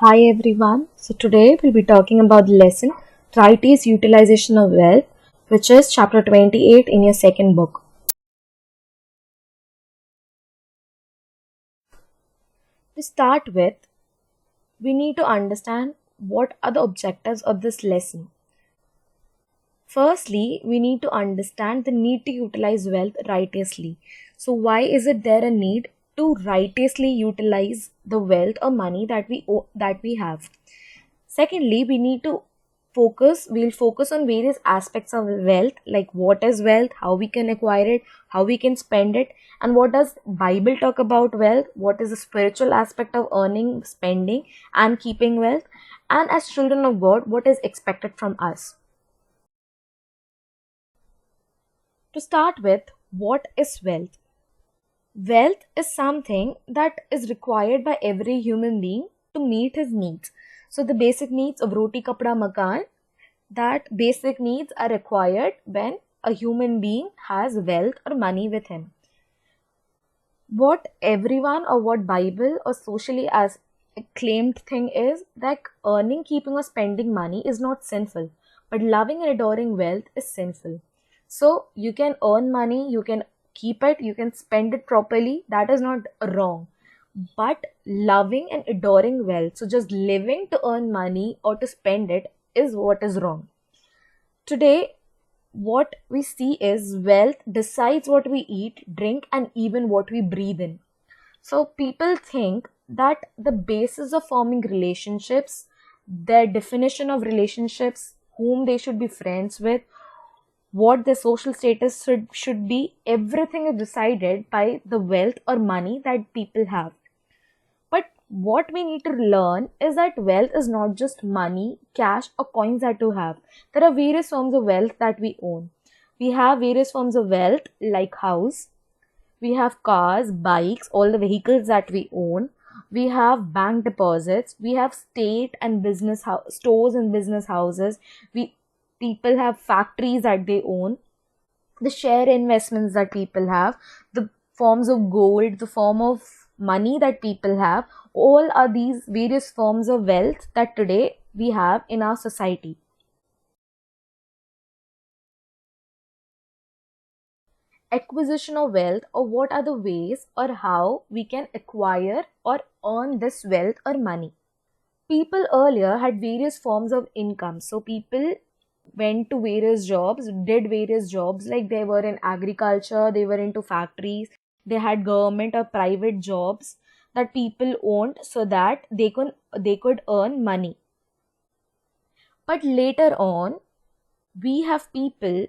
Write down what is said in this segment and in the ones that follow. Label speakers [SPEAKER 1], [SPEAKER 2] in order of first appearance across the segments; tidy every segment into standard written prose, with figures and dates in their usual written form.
[SPEAKER 1] Hi everyone. So today we'll be talking about the lesson Righteous Utilization of Wealth, which is chapter 28 in your second book. To start with, we need to understand what are the objectives of this lesson. Firstly, we need to understand the need to utilize wealth righteously. So why is it there a need to righteously utilize the wealth or money that we have? Secondly, we'll focus on various aspects of wealth, like what is wealth, how we can acquire it, how we can spend it, and what does Bible talk about wealth, what is the spiritual aspect of earning, spending, and keeping wealth, and as children of God, what is expected from us. To start with, what is wealth? Wealth is something that is required by every human being to meet his needs. So the basic needs of roti, kapda, makan, that basic needs are required when a human being has wealth or money with him. What everyone or what Bible or socially as acclaimed thing is that earning, keeping or spending money is not sinful, but loving and adoring wealth is sinful. So you can earn money, you can keep it, you can spend it properly, that is not wrong. But loving and adoring wealth, so just living to earn money or to spend it, is what is wrong. Today, what we see is wealth decides what we eat, drink, and even what we breathe in. So people think that the basis of forming relationships, their definition of relationships, whom they should be friends with, what their social status should be, everything is decided by the wealth or money that people have. But what we need to learn is that wealth is not just money, cash, or coins that you have. There are various forms of wealth that we own. We have various forms of wealth like house, we have cars, bikes, all the vehicles that we own. We have bank deposits. We have state and stores and business houses. We People have factories that they own. The share investments that people have, the forms of gold, the form of money that people have, all are these various forms of wealth that today we have in our society. Acquisition of wealth, or what are the ways or how we can acquire or earn this wealth or money. People earlier had various forms of income, so people went to various jobs, did various jobs, like they were in agriculture, they were into factories, they had government or private jobs that people owned so that they could earn money. But later on, we have people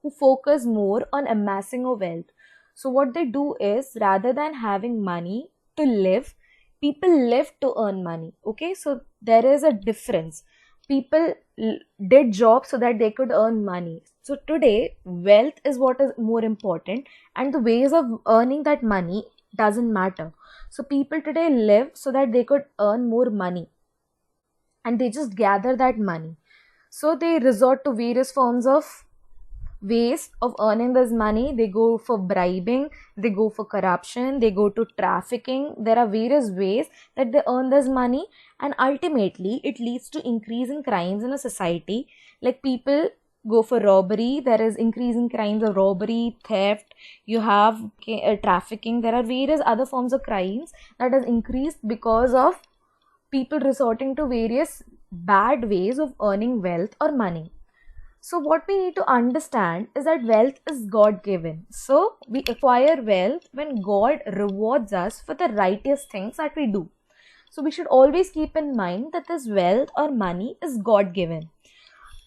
[SPEAKER 1] who focus more on amassing of wealth. So what they do is, rather than having money to live, people live to earn money. Okay, so there is a difference. People did jobs so that they could earn money. So today, wealth is what is more important, and the ways of earning that money doesn't matter. So people today live so that they could earn more money, and they just gather that money. So they resort to various forms of ways of earning this money. They go for bribing, they go for corruption, they go to trafficking. There are various ways that they earn this money, and ultimately it leads to increase in crimes in a society. Like people go for robbery, there is increase in crimes of robbery, theft, you have trafficking. There are various other forms of crimes that has increased because of people resorting to various bad ways of earning wealth or money. So, what we need to understand is that wealth is God given. So, we acquire wealth when God rewards us for the righteous things that we do. So, we should always keep in mind that this wealth or money is God given.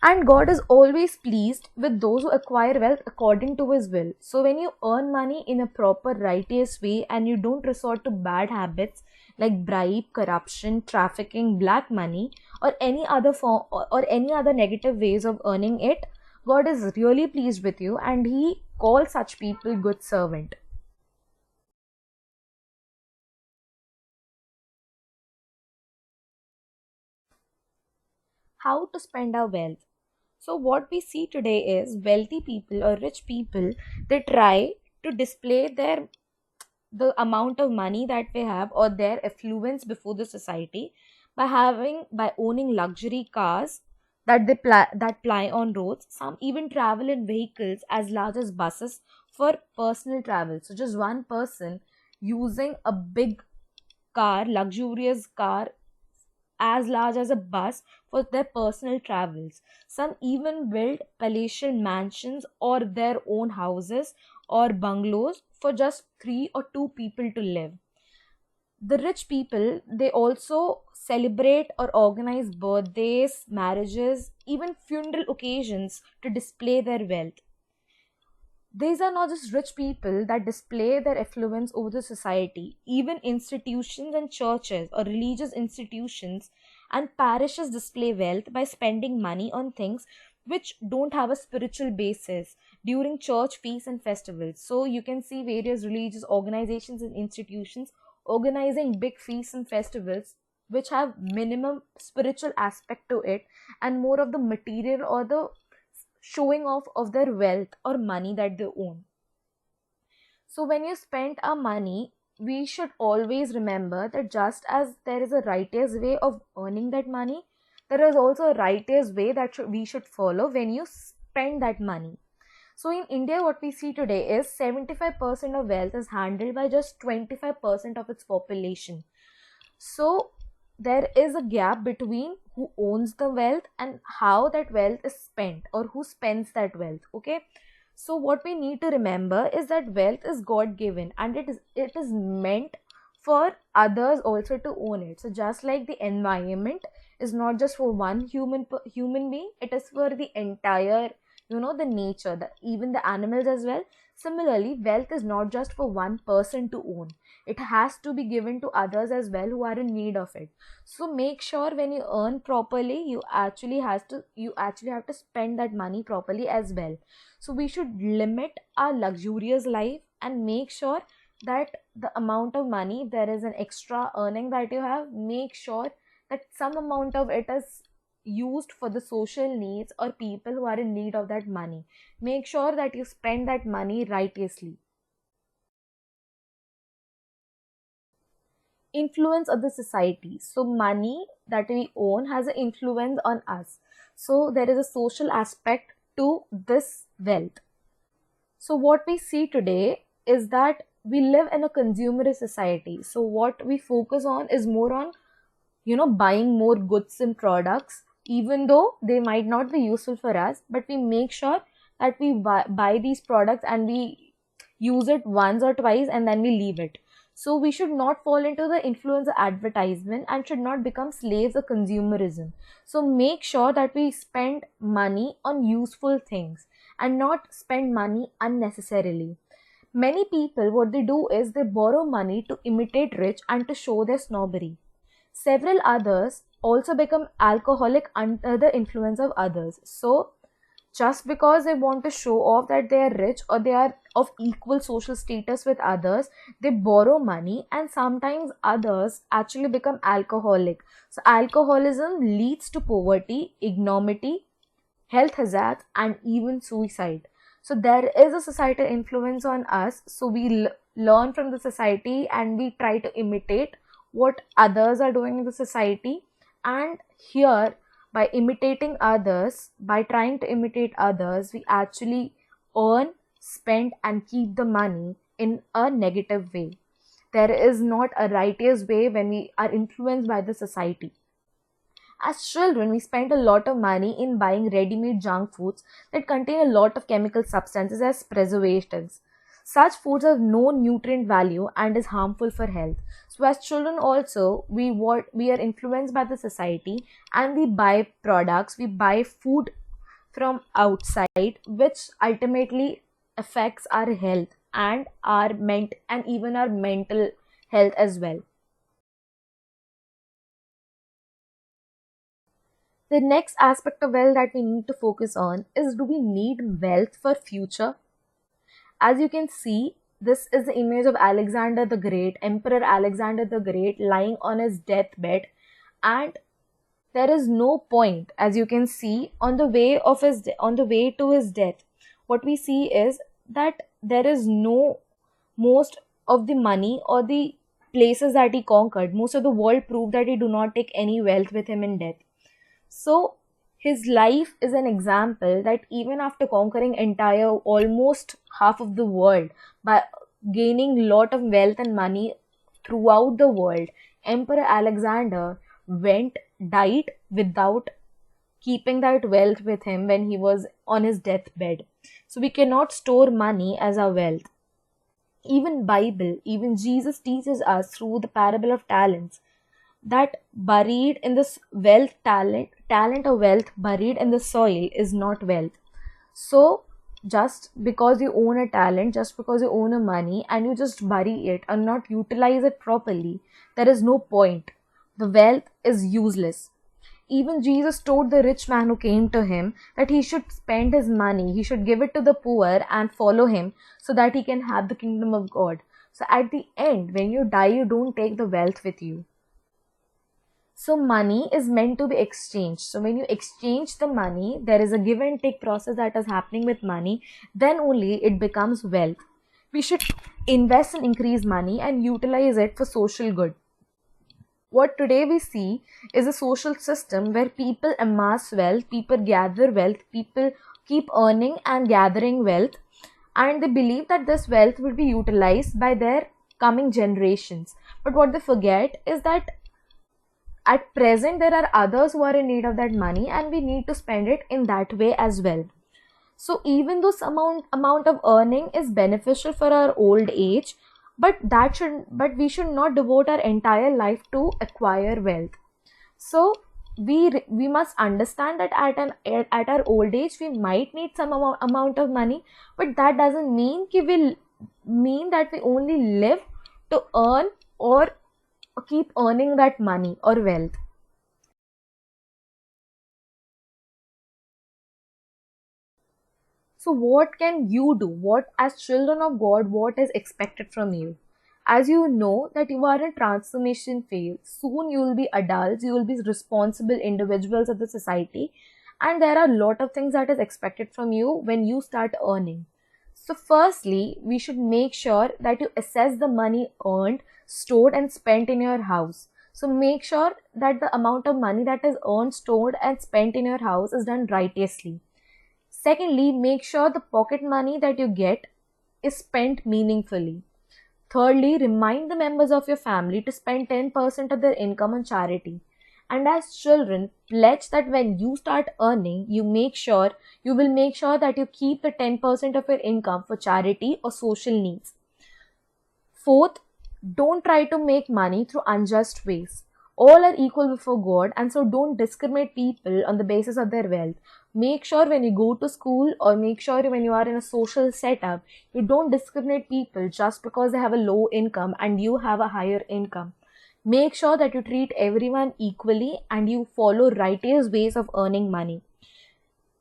[SPEAKER 1] And God is always pleased with those who acquire wealth according to His will. So, when you earn money in a proper, righteous way and you don't resort to bad habits like bribe, corruption, trafficking, black money, or any other form or any other negative ways of earning it, God is really pleased with you and He calls such people good servant. How to spend our wealth? So, what we see today is wealthy people or rich people, they try to display the amount of money that they have or their affluence before the society by owning luxury cars that ply on roads. Some even travel in vehicles as large as buses for personal travel. So just one person using a big car, luxurious car as large as a bus for their personal travels. Some even build palatial mansions or their own houses or bungalows for just three or two people to live. The rich people, they also celebrate or organize birthdays, marriages, even funeral occasions to display their wealth. These are not just rich people that display their affluence over the society. Even institutions and churches or religious institutions and parishes display wealth by spending money on things which don't have a spiritual basis during church feasts and festivals. So you can see various religious organizations and institutions organizing big feasts and festivals which have minimum spiritual aspect to it and more of the material or the showing off of their wealth or money that they own. So, when you spend our money, we should always remember that just as there is a righteous way of earning that money, there is also a righteous way that we should follow when you spend that money. So, in India, what we see today is 75% of wealth is handled by just 25% of its population. So, there is a gap between who owns the wealth and how that wealth is spent or who spends that wealth. Okay, so what we need to remember is that wealth is god given and it is meant for others also to own it. So just like the environment is not just for one human being, it is for the entire, the nature, even the animals as well. Similarly, wealth is not just for one person to own, it has to be given to others as well who are in need of it. So make sure when you earn properly, you actually have to spend that money properly as well. So we should limit our luxurious life and make sure that the amount of money, if there is an extra earning that you have, make sure that some amount of it is used for the social needs or people who are in need of that money. Make sure that you spend that money righteously. Influence of the society. So money that we own has an influence on us. So there is a social aspect to this wealth. So what we see today is that we live in a consumerist society. So what we focus on is more on, buying more goods and products, even though they might not be useful for us, but we make sure that we buy these products and we use it once or twice and then we leave it. So we should not fall into the influence of advertisement and should not become slaves of consumerism. So make sure that we spend money on useful things and not spend money unnecessarily. Many people, what they do is they borrow money to imitate rich and to show their snobbery. Several others also become alcoholic under the influence of others. So just because they want to show off that they are rich or they are of equal social status with others, they borrow money and sometimes others actually become alcoholic. So alcoholism leads to poverty, ignominy, health hazards, and even suicide. So there is a societal influence on us. So we learn from the society and we try to imitate what others are doing in the society. And here, by imitating others, by trying to imitate others, we actually earn, spend, and keep the money in a negative way. There is not a righteous way when we are influenced by the society. As children, we spend a lot of money in buying ready-made junk foods that contain a lot of chemical substances as preservatives. Such foods have no nutrient value and is harmful for health. So as children also, we are influenced by the society and we buy products, we buy food from outside, which ultimately affects our health and and even our mental health as well. The next aspect of wealth that we need to focus on is, do we need wealth for future? As you can see, this is the image of Alexander the Great, Emperor Alexander the Great, lying on his deathbed, and there is no point, as you can see, on the way to his death. What we see is that there is no most of the money or the places that he conquered, most of the world proved that he do not take any wealth with him in death. So his life is an example that even after conquering entire almost half of the world by gaining lot of wealth and money throughout the world, Emperor Alexander went died without keeping that wealth with him when he was on his deathbed. So we cannot store money as our wealth. Even Bible, even Jesus teaches us through the parable of talents that buried in this wealth, talent or wealth buried in the soil is not wealth. So just because you own a talent, just because you own a money and you just bury it and not utilize it properly, there is no point. The wealth is useless. Even Jesus told the rich man who came to him that he should spend his money, he should give it to the poor and follow him so that he can have the kingdom of God. So at the end, when you die, you don't take the wealth with you. So money is meant to be exchanged. So when you exchange the money, there is a give and take process that is happening with money. Then only it becomes wealth. We should invest and increase money and utilize it for social good. What today we see is a social system where people amass wealth, people gather wealth, people keep earning and gathering wealth, and they believe that this wealth will be utilized by their coming generations. But what they forget is that at present there are others who are in need of that money and we need to spend it in that way as well. So even though some amount of earning is beneficial for our old age, but we should not devote our entire life to acquire wealth. So we must understand that at our old age we might need some amount of money, but that doesn't mean that we only live to earn or keep earning that money or wealth. So what can you do? What, as children of God, what is expected from you? As you know that you are in transformation phase, soon you will be adults, you will be responsible individuals of the society, and there are a lot of things that is expected from you when you start earning. So firstly, we should make sure that you assess the money earned, stored and spent in your house. So make sure that the amount of money that is earned, stored and spent in your house is done righteously. Secondly, make sure the pocket money that you get is spent meaningfully. Thirdly, remind the members of your family to spend 10% of their income on charity. And as children, pledge that when you start earning, you will make sure that you keep the 10% of your income for charity or social needs. Fourth, don't try to make money through unjust ways. All are equal before God, and so don't discriminate people on the basis of their wealth. Make sure when you go to school or make sure when you are in a social setup, you don't discriminate people just because they have a low income and you have a higher income. Make sure that you treat everyone equally and you follow righteous ways of earning money.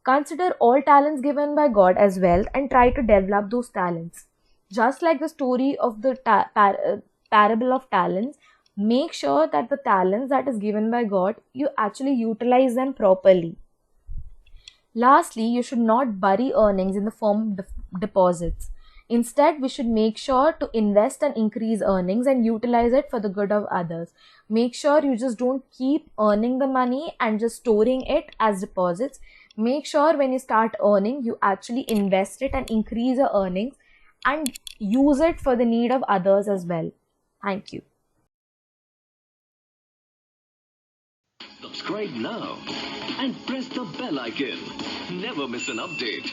[SPEAKER 1] Consider all talents given by God as wealth and try to develop those talents. Just like the story of the parable of talents, make sure that the talents that is given by God, you actually utilize them properly. Lastly, you should not bury earnings in the form of deposits. Instead, we should make sure to invest and increase earnings and utilize it for the good of others. Make sure you just don't keep earning the money and just storing it as deposits. Make sure when you start earning, you actually invest it and increase your earnings and use it for the need of others as well. Thank you.
[SPEAKER 2] Subscribe now and press the bell icon. Never miss an update.